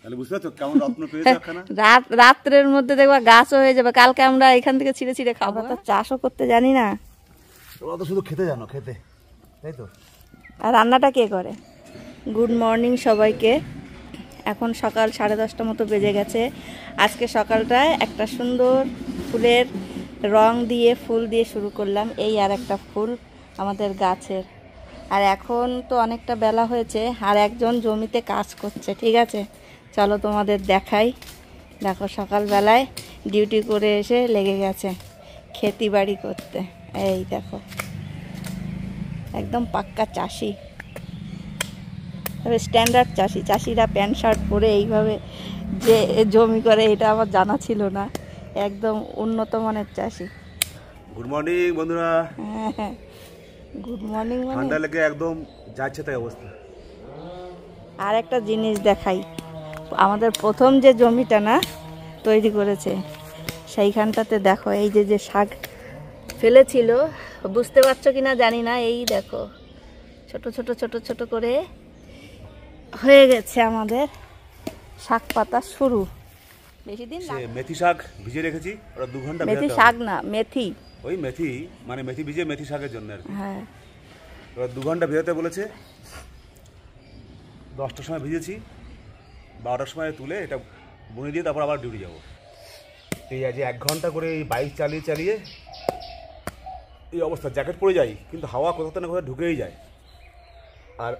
তাহলে বুঝতে পারছো কেমন রত্ন পেয়েছো একখানা। রাত্রের মধ্যে দেখবা গাছও হয়ে যাবে, কালকে আমরা এখান থেকে ছিঁড়ে ছিঁড়ে খাবো। তো চাষও করতে জানি না, তোমরা তো শুধু খেতে জানো, খেতে, তাই তো। আর রান্নাটা কে করে? গুড মর্নিং সবাইকে। এখন সকাল 10:30 মতো বেজে গেছে। আজকে সকালটায় একটা সুন্দর ফুলের রং দিয়ে ফুল দিয়ে শুরু করলাম। এই আর একটা ফুল আমাদের গাছের। আর এখন তো অনেকটা বেলা হয়েছে, আর একজন জমিতে কাজ করছে। ঠিক আছে, চলো তোমাদের দেখাই। দেখো সকালবেলায় ডিউটি করে এসে লেগে গেছে খেতি বাড়ি করতে। এই দেখো একদম পাক্কা চাষি, তবে স্ট্যান্ডার্ড চাষি। চাষিরা প্যান্ট শার্ট পরে এইভাবে যে জমি করে এটা আমার জানা ছিল না। একদম উন্নত মানের চাষি। গুড মর্নিং বন্ধুরা। হ্যাঁ, গুড মর্নিং। ঠান্ডা লেগে একদম যাচ্ছে তাই অবস্থা। আর একটা জিনিস দেখাই, আমাদের প্রথম যে জমিটা না তৈরি করেছে সেইখানটাতে দেখো এই যে শাক ফেলেছিল, বুঝতে পারছো কিনা জানি না। এই দেখো ছোট ছোট ছোট ছোট করে হয়ে গেছে আমাদের শাক পাতা শুরু। বেশি দিন না। মেথি শাক ভিজিয়ে রেখেছি, ওরা 2 ঘন্টা। মেথি শাক না, মেথি। ওই মেথি মানে মেথি ভিজিয়ে মেথি শাকের জন্য আর কি। হ্যাঁ, ওরা 2 ঘন্টা ভিজাতে বলেছে। 10টার সময় ভিজেছি, 12টার সময় তুলে এটা বুনে দিয়ে তারপর আবার ডিউটি যাবো। এই আজ 1 ঘন্টা করে এই বাইক চালিয়ে চালিয়ে এই অবস্থা। জ্যাকেট পরে যাই কিন্তু হাওয়া কোথাও না কোথাও ঢুকেই যায়। আর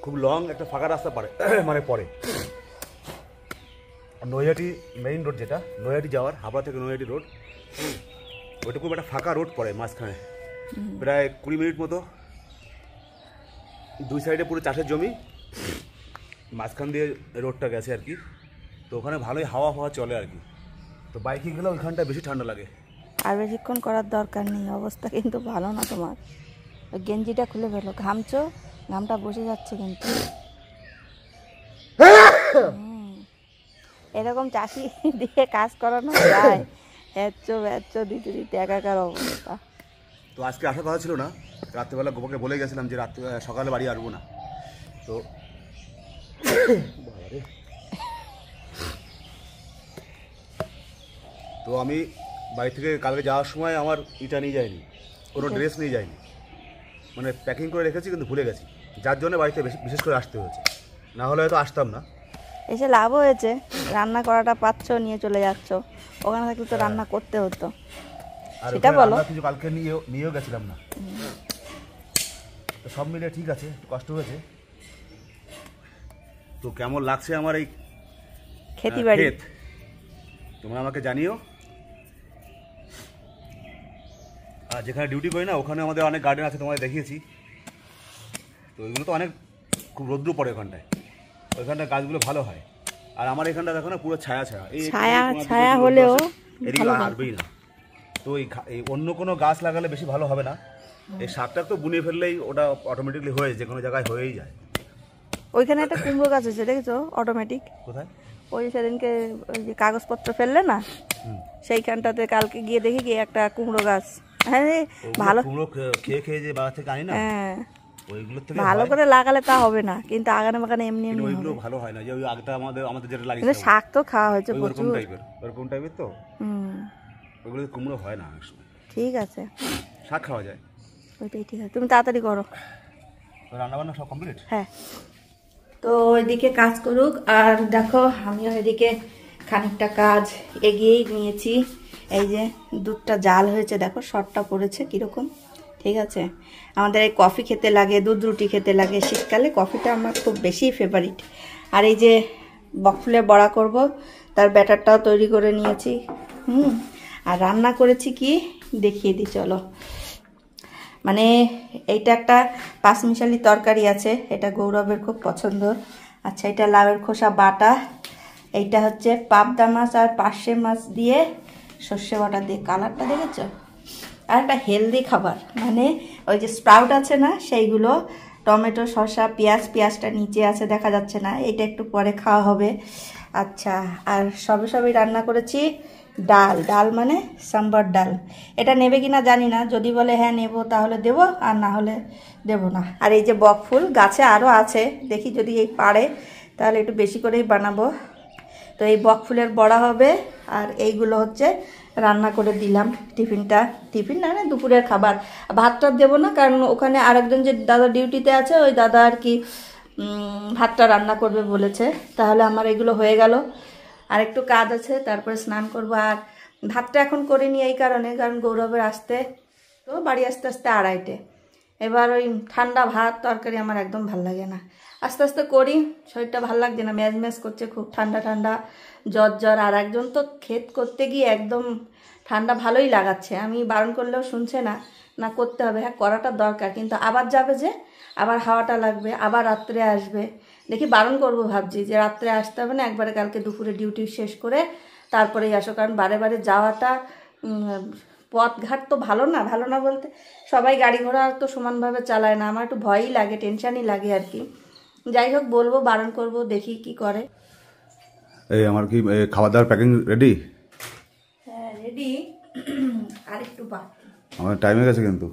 খুব লং একটা ফাঁকা রাস্তা মানে পড়ে। নৈহাটি মেইন রোড, যেটা নৈহাটি যাওয়ার, হাবড়া থেকে নৈহাটি রোড, ওইটা খুব একটা ফাঁকা রোড পড়ে মাঝখানে, প্রায় 20 মিনিট মতো। 2 সাইডে পুরো চাষের জমি, মাঝখান দিয়ে রোডটা গেছে আর কি। তো ওখানে ভালোই হাওয়া চলে আর কি। তো বাইকে গেলে ওইখানটা বেশি ঠান্ডা লাগে। আর বেশিক্ষণ করার দরকার নেই, অবস্থা কিন্তু ভালো না তোমার। ওই গেঞ্জিটা খুলে ফেলো, ঘামছো, ঘামটা বসে যাচ্ছে কিন্তু। এরকম চাষি দিয়ে কাজ করানো যায়? হ্যাচ্ছো দিতে দিতে একাকার অবস্থা। তো আজকে আসার কথা ছিল না, রাত্রেবেলা গোপাকে বলে গেছিলাম যে সকালে বাড়ি আসবো না। তো আমি বাড়ি থেকে কালকে যাওয়ার সময় আমার ইটা নিয়ে যাইনি, কোনো ড্রেস নিয়ে যাইনি, মানে প্যাকিং করে রেখেছি কিন্তু ভুলে গেছি, যার জন্য বাড়িতে বিশেষ করে আসতে হয়েছে। না হলে হয়তো আসতাম না। এসে লাভ হয়েছে, রান্না করাটা পাচ্ছ, নিয়ে চলে যাচ্ছ। ওখানে থাকলে তো রান্না করতে হতো, সেটা বলো। কিছু কালকে নিয়েও গেছিলাম না। তো সব মিলে ঠিক আছে, কষ্ট হয়েছে। তো কেমন লাগছে আমার এই খেতি বাড়ি তোমরা আমাকে জানিও। আর যেখানে ডিউটি করি না ওখানে আমাদের অনেক গার্ডেন আছে, তোমাদের দেখিয়েছি। তো ওইগুলো তো অনেক খুব রৌদ্র পড়ে ওখানটায়, ওইখানটায় গাছগুলো ভালো হয়। আর আমার এখানটা দেখো না পুরো ছায়া ছায়া, ছায়া হলেও এদিকে আসবেই না। তো এই অন্য কোনো গাছ লাগালে বেশি ভালো হবে না। এই শাকটা তো বুনে ফেললেই ওটা অটোমেটিকলি হয়ে যায়, যে কোনো জায়গায় হয়েই যায়। ওইখানে একটা কুমড়ো গাছ আছে, দেখেছো? অটোমেটিক। কোথায়? ওই সেদিনকে ওই যে কাগজপত্র ফেললে না, সেইখানটাতে কালকে গিয়ে দেখি কি একটা কুমড়ো গাছ। হ্যাঁ, ভালো কুমড়ো খেয়ে খেয়ে যে বাজার থেকে আনি না, হ্যাঁ, ওইগুলো থেকে ভালো করে লাগালে তা হবে না, কিন্তু আগানে বাগানে এমনি এমনি ওইগুলো ভালো হয় না। যে ওই আগটা আমাদের যেটা লাগিয়েছে, কিন্তু শাক তো খাওয়া হয়েছে ওরকম প্রচুর। টাইপের তো। ওইগুলো কুমড়ো হয় না অনেক সময়। ঠিক আছে, শাক খাওয়া যায়, ওইটাই ঠিক আছে। তুমি তাড়াতাড়ি করো। রান্না বান্না সব কমপ্লিট? হ্যাঁ। তো ওইদিকে কাজ করুক, আর দেখো আমিও এদিকে খানিকটা কাজ এগিয়েই নিয়েছি। এই যে দুধটা জাল হয়েছে, দেখো শর্টটা পড়েছে কিরকম। ঠিক আছে, আমাদের এই কফি খেতে লাগে, দুধ রুটি খেতে লাগে শীতকালে। কফিটা আমার খুব বেশি ফেভারিট। আর এই যে বকফুলের বড়া করব, তার ব্যাটারটাও তৈরি করে নিয়েছি। আর রান্না করেছি কি দেখিয়ে দিই চলো। মানে এইটা একটা পাঁচমিশালি তরকারি আছে, এটা গৌরবের খুব পছন্দ। আচ্ছা, এটা লাউয়ের খোসা বাটা, এইটা হচ্ছে পাবদা মাছ আর পার্শে মাছ দিয়ে সর্ষে বাটা দিয়ে। কালারটা দেখেছো? আর একটা হেলদি খাবার, মানে ওই যে স্প্রাউট আছে না, সেইগুলো টমেটো শসা পেঁয়াজটা নিচে আছে, দেখা যাচ্ছে না, এটা একটু পরে খাওয়া হবে। আচ্ছা, আর সবই রান্না করেছি ডাল মানে সাম্বার ডাল। এটা নেবে কিনা জানি না, যদি বলে হ্যাঁ নেব তাহলে দেব, আর না হলে দেব না। আর এই যে বকফুল গাছে আরও আছে, দেখি যদি এই পারে তাহলে একটু বেশি করেই বানাবো। তো এই বক ফুলের বড়া হবে, আর এইগুলো হচ্ছে রান্না করে দিলাম টিফিন না দুপুরের খাবার। ভাতটা দেবো না, কারণ ওখানে আরেকজন যে দাদা ডিউটিতে আছে, ওই দাদা আর কি ভাতটা রান্না করবে বলেছে। তাহলে আমার এগুলো হয়ে গেল। আর একটু কাজ আছে, তারপরে স্নান করবো। আর ভাতটা এখন করিনি এই কারণে, কারণ গৌরবের আসতে তো বাড়ি আস্তে আস্তে 2:30। এবার ওই ঠান্ডা ভাত তরকারি আমার একদম ভাল লাগে না। আস্তে আস্তে করি, শরীরটা ভাল লাগছে না, ম্যাজ করছে, খুব ঠান্ডা জ্বর। আর একজন তো ক্ষেত করতে গিয়ে একদম ঠান্ডা ভালোই লাগাচ্ছে, আমি বারণ করলেও শুনছে না, না করতে হবে, হ্যাঁ করাটা দরকার, কিন্তু আবার যাবে যে আবার হাওয়াটা লাগবে, আবার রাত্রে আসবে। দেখি বারণ করবো, ভাবছি যে রাত্রে আসতে হবে না, একবারে কালকে দুপুরে ডিউটি শেষ করে তারপরেই আসো, কারণ বারে যাওয়াটা পথঘাট তো ভালো না বলতে সবাই গাড়ি ঘোড়া তো সমানভাবে চালায় না, আমার একটু ভয়ই লাগে, টেনশানই লাগে আর কি। যাই হোক বলবো, বারণ করবো, দেখি কি করে। এই আমার কি খাবার দাবার প্যাকিং রেডি? হ্যাঁ রেডি, আর একটু বাকি। আমার টাইম হয়ে গেছে কিন্তু।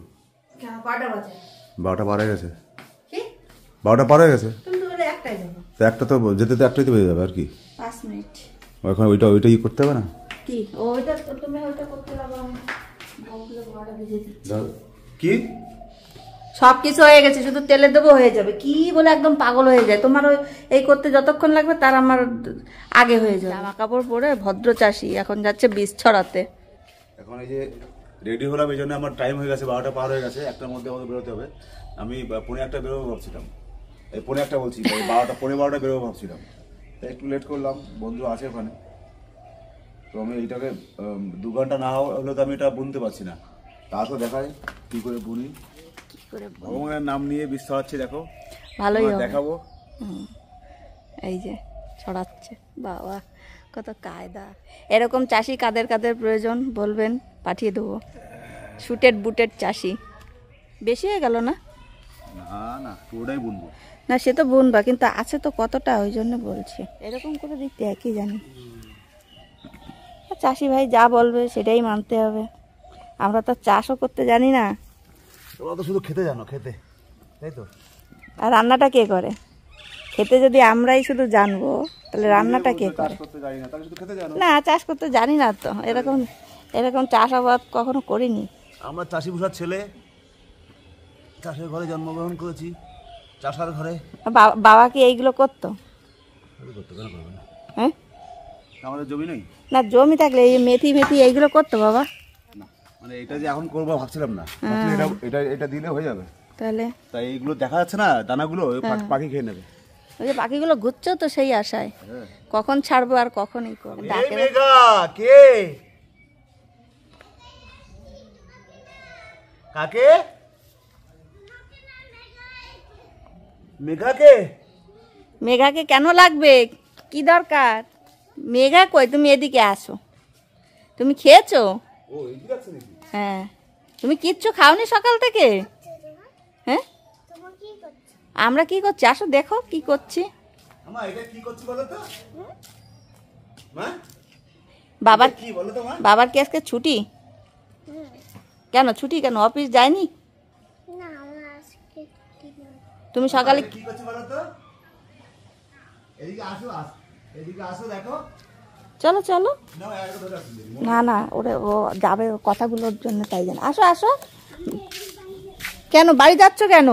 কেন, কটা বাজে? 12টা পার হয়ে গেছে। কি 12টা পার হয়ে গেছে? তুমি তো বলে একটাই যাবো। তো একটা তো যেতে তো একটাই তো বেজে যাবে আর কি। 5 মিনিট। এখন ওইটা ই করতে হবে না কি ওইটা তুমি ওইটা করতে লাগো, বললে বড় ভিজে দিচ্ছি। কি সব কিছু হয়ে গেছে, শুধু তেলে দেবো হয়ে যাবে। কি বলে একদম পাগল হয়ে যায় তোমার, ওই এই করতে যতক্ষণ লাগবে তার আমার আগে হয়ে যাবে। জামা কাপড় পরে ভদ্র চাষি এখন যাচ্ছে বীজ ছড়াতে। এখন এই যে রেডি হলাম, এই জন্য আমার টাইম হয়ে গেছে, 12টা পার হয়ে গেছে, একটার মধ্যে আমাদের বেরোতে হবে। আমি 1:45 বেরোবো ভাবছিলাম, এই 1:45 বলছি, 12টা বেরোবো ভাবছিলাম, তাই একটু লেট করলাম, বন্ধু আছে ওখানে। তো আমি এইটাকে 2 ঘন্টা না হলে তো আমি এটা বুনতে পারছি না, তারপর দেখাই কি করে বুনি। ভগবানের নাম নিয়ে বীজ ছড়াচ্ছি, দেখো ভালোই দেখাবো। এই যে ছড়াচ্ছে, বাবা কত কায়দা। এরকম চাষি কাদের কাদের প্রয়োজন বলবেন, পাঠিয়ে দেবো। শুটেড বুটেড চাষি। বেশি হয়ে গেল না? না পুরোটাই বুনবো না, সে তো বুনবা, কিন্তু আছে তো কতটা, ওই জন্য বলছি এরকম করে দিতে, একই জানি। চাষি ভাই যা বলবে সেটাই মানতে হবে, আমরা তো চাষও করতে জানি না। তোমরা তো শুধু খেতে জানো, খেতে, তাই তো। আর রান্নাটা কে করে? খেতে যদি আমরাই শুধু জানবো, তাহলে রান্নাটা কে করে? না, চাষ করতে জানি না তো, এরকম চাষাবাদ কখনো করিনি। আমরা চাষি ভূষার ছেলে, চাষের ঘরে জন্মগ্রহণ করেছি, চাষার ঘরে। বাবা কি এইগুলো করতো? হ্যাঁ, আমাদের জমি নেই না, জমি থাকলে এই মেথি এইগুলো করতো বাবা। না, মানে এটা যে এখন করবো ভাবছিলাম না, এটা দিলে হয়ে যাবে। তাহলে তাই এইগুলো দেখা যাচ্ছে না, দানাগুলো পাখি খেয়ে নেবে। ওই যে পাখিগুলো ঘুরছে তো সেই আশায়, কখন ছাড়বো আর কখন এই করবো। কে কাকে? মেঘাকে কেন লাগবে, কি দরকার? মেঘা কই, তুমি এদিকে আসো। তুমি খেয়েছো? হ্যাঁ, তুমি কিচ্ছু খাওনি সকাল থেকে? হ্যাঁ, আমরা কি করছি, আসো দেখো কি করছি। বাবার কি আজকে ছুটি? কেন ছুটি, কেন অফিস যায়নি? তুমি সকালে চলো চলো, না ওরে ও যাবে কথাগুলোর জন্য, তাই জানো। আসো। কেন বাড়ি যাচ্ছ কেন?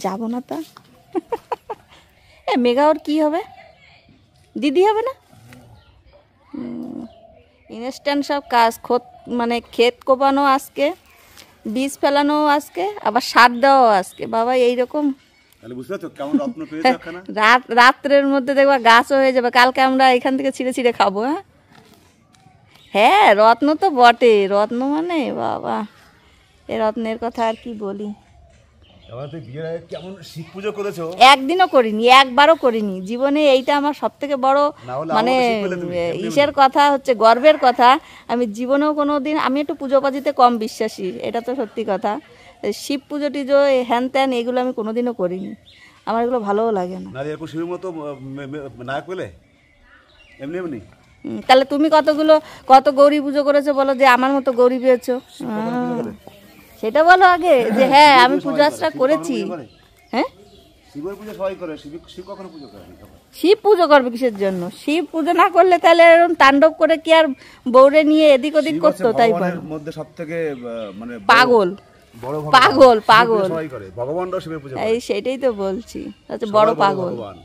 যাবো না তা। এ মেঘা ওর কি হবে, দিদি হবে না? ইনস্ট্যান্ট সব কাজ, মানে ক্ষেত কোপানো আজকে, বীজ ফেলানো আজকে, আবার সার দেওয়া আজকে। বাবা এইরকম রাত্রের মধ্যে দেখবা গাছও হয়ে যাবে। কালকে আমরা এখান থেকে ছিঁড়ে খাবো। হ্যাঁ, রত্ন তো বটে, রত্ন মানে বাবা, এ রত্নের কথা আর কি বলি। একদিনও করিনি, একবারও করিনি জীবনে। এইটা আমার সব থেকে বড় মানে ইসের কথা হচ্ছে, গর্বের কথা। আমি জীবনেও কোনোদিন, আমি একটু পুজো পাজিতে কম বিশ্বাসী, এটা তো সত্যি কথা। শিব পুজো টিজো হ্যান ত্যান এগুলো আমি কোনোদিনও করিনি, আমার এগুলো ভালোও লাগে না। তাহলে তুমি কত গৌরী পুজো করেছো বলো, যে আমার মতো গৌরী পেয়েছো? সেটা বলো আগে, যে হ্যাঁ আমি পূজা আর্চা করেছি। হ্যাঁ, শিবের পুজো সবাই করে, শিব কখনো পুজো করে না। শিব পুজো করবে কিসের জন্য? শিব পুজো না করলে তাহলে এরকম তাণ্ডব করে কি আর বউরে নিয়ে এদিক ওদিক করতো? তাই ভগবানের মধ্যে সবথেকে মানে পাগল বড় পাগল পাগল সবাই করে, ভগবানরাও শিবের পুজো করে। এই সেটাই তো বলছি, হচ্ছে বড় পাগল। ভগবান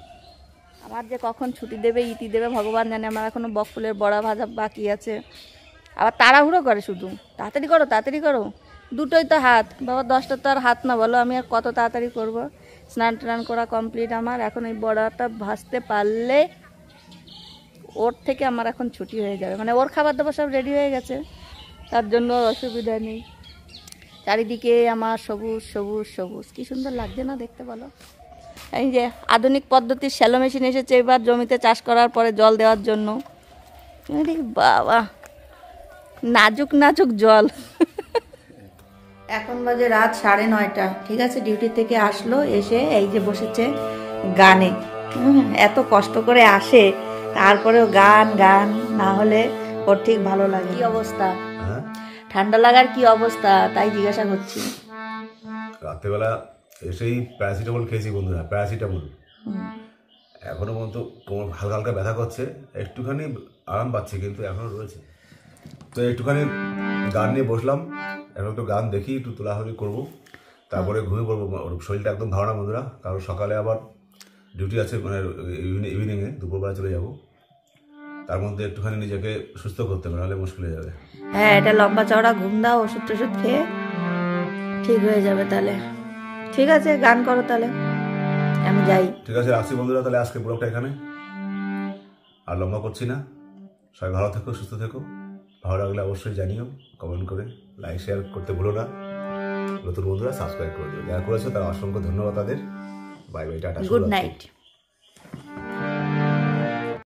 আমার যে কখন ছুটি দেবে ইতি দেবে ভগবান জানে। আমার এখনো বকফুলের বড়া ভাজা বাকি আছে। আবার তাড়াহুড়ো করে শুধু, তাড়াতাড়ি করো তাড়াতাড়ি করো। দুটোই তো হাত বাবা, 10টা তো আর হাত না, বলো আমি আর কত তাড়াতাড়ি করব। স্নান টান করা কমপ্লিট আমার। এখন এই বড়াটা ভাজতে পারলে ওর থেকে আমার এখন ছুটি হয়ে যাবে। মানে ওর খাবার দাবার সব রেডি হয়ে গেছে, তার জন্য অসুবিধা নেই। চারিদিকে আমার সবুজ সবুজ সবুজ, কি সুন্দর লাগছে না দেখতে বলো। এই যে আধুনিক পদ্ধতির শ্যালো মেশিন এসেছে এবার জমিতে চাষ করার পরে জল দেওয়ার জন্য। আরে বাবা, নাজুক নাজুক জল। এখন বাজে রাত 9:30, ঠিক আছে। ডিউটি থেকে আসলো, এসে এই যে বসেছে গানে। এত কষ্ট করে আসে, তারপরেও গান গান না হলে ওর ঠিক ভালো লাগে। কি অবস্থা? ঠান্ডা লাগার কি অবস্থা তাই জিজ্ঞাসা করছি। রাত্রেবেলা এসেই প্যারাসিটামল খেয়েছি বন্ধুরা, প্যারাসিটামল। এখনো পর্যন্ত কোমর হালকা হালকা ব্যথা করছে, একটুখানি আরাম পাচ্ছি, কিন্তু এখনো রয়েছে। তো একটুখানি গান নিয়ে বসলাম, এখন একটু গান দেখি, একটু তোলাহলি করবো, তারপরে ঘুমিয়ে পড়বো। শরীরটা একদম ভালো না বন্ধুরা, কারণ সকালে আবার ডিউটি আছে, মানে ইভিনিংয়ে দুপুরবেলা চলে যাব। তার মধ্যে একটুখানি নিজেকে সুস্থ করতে হবে, নাহলে মুশকিল হয়ে যাবে। হ্যাঁ, এটা লম্বা চওড়া ঘুম দাও, ওষুধ টষুধ খেয়ে ঠিক হয়ে যাবে তাহলে। ঠিক আছে, গান করো তাহলে, আমি যাই। ঠিক আছে, রাখছি বন্ধুরা, তাহলে আজকে ব্লগটা এখানে আর লম্বা করছি না। সবাই ভালো থেকো, সুস্থ থেকো। ভালো লাগলে অবশ্যই জানিও, কমেন্ট করে, লাইক শেয়ার করতে ভুলো না। নতুন বন্ধুরা সাবস্ক্রাইব করে দিও, যারা করেছো তারা অসংখ্য ধন্যবাদ তাদের। Bye bye, tata, good night.